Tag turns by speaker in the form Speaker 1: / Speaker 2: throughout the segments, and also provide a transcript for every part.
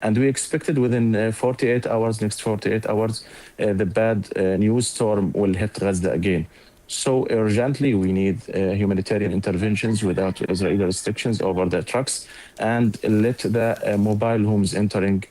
Speaker 1: And we expected within 48 hours, next 48 hours, the bad news storm will hit Gaza again. So urgently, we need humanitarian interventions without Israeli restrictions over the trucks and let the mobile homes entering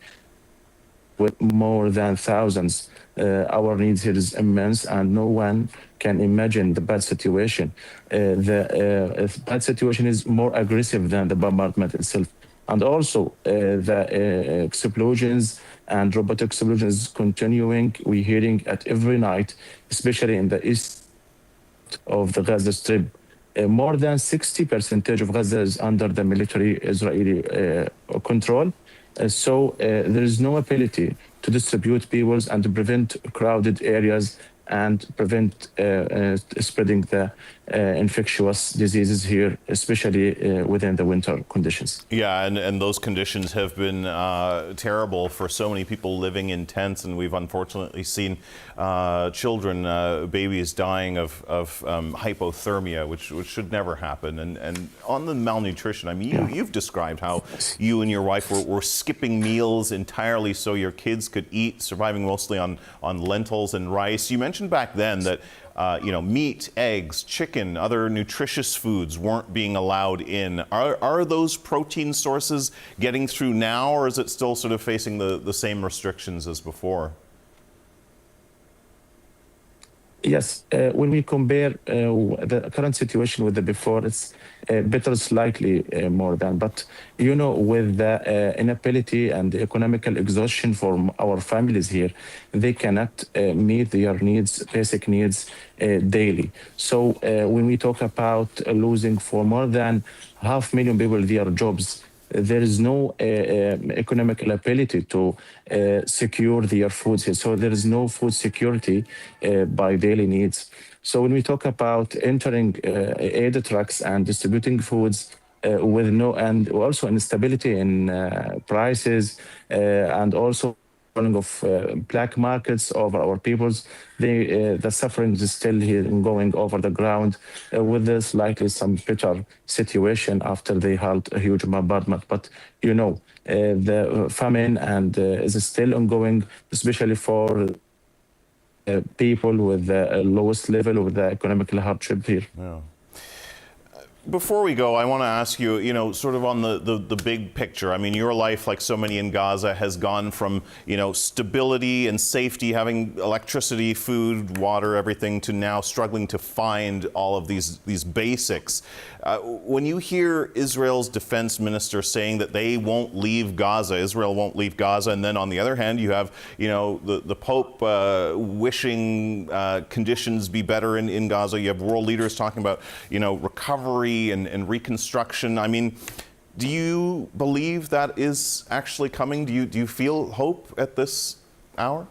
Speaker 1: with more than thousands. Our needs here is immense, and no one can imagine the bad situation. The bad situation is more aggressive than the bombardment itself. And also, the explosions and robotic explosions continuing. We're hearing at every night, especially in the east of the Gaza Strip. More than 60% of Gaza is under the military Israeli control. So there is no ability to distribute peoples and to prevent crowded areas and prevent spreading the infectious diseases here, especially within the winter conditions.
Speaker 2: Yeah, and those conditions have been terrible for so many people living in tents, and we've unfortunately seen children, babies dying of hypothermia, which should never happen. And on the malnutrition, I mean, you've described how you and your wife were skipping meals entirely so your kids could eat, surviving mostly on lentils and rice. You mentioned back then that meat, eggs, chicken, other nutritious foods weren't being allowed in. Are those protein sources getting through now, or is it still sort of facing the same restrictions as before?
Speaker 1: Yes, when we compare the current situation with the before, it's better slightly more than. But, with the inability and the economical exhaustion for our families here, they cannot meet their needs, basic needs daily. So when we talk about losing for more than 500,000 people their jobs, there is no economical ability to secure their foods here. So there is no food security by daily needs. So when we talk about entering aid trucks and distributing foods with and also instability in prices and also of black markets over our peoples, the suffering is still here going over the ground with this likely some better situation after they halt a huge bombardment. But the famine and is still ongoing, especially for people with the lowest level of the economic hardship here.
Speaker 2: Yeah. Before we go, I want to ask you, sort of on the big picture. I mean, your life, like so many in Gaza, has gone from, stability and safety, having electricity, food, water, everything, to now struggling to find all of these basics. When you hear Israel's defense minister saying that they won't leave Gaza, Israel won't leave Gaza, and then on the other hand, you have, the Pope wishing conditions be better in Gaza. You have world leaders talking about, recovery and reconstruction. I mean, do you believe that is actually coming? Do you feel hope at this hour?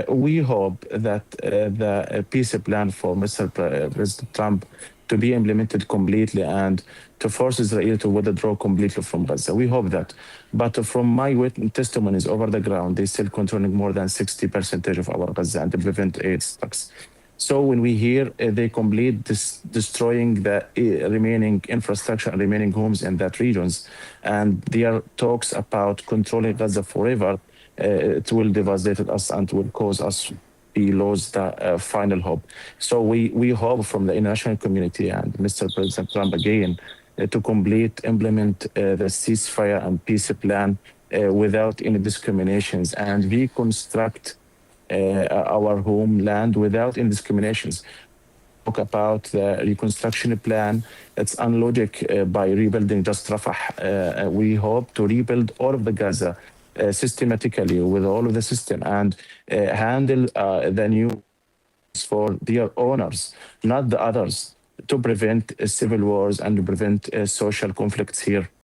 Speaker 1: We hope that the peace plan for Mr. President Trump to be implemented completely and to force Israel to withdraw completely from Gaza. We hope that. But from my testimonies over the ground, they're still controlling more than 60% of our Gaza and prevent aid trucks. So when we hear they complete destroying the remaining infrastructure and remaining homes in that regions, and there are talks about controlling Gaza forever, it will devastate us and will cause us to lose the final hope. So we hope from the international community and Mr. President Trump again to implement the ceasefire and peace plan without any discriminations and reconstruct our homeland without any discriminations. Talk about the reconstruction plan. It's unlogic by rebuilding just Rafah. We hope to rebuild all of the Gaza systematically with all of the system and handle the new for their owners, not the others, to prevent civil wars and to prevent social conflicts here.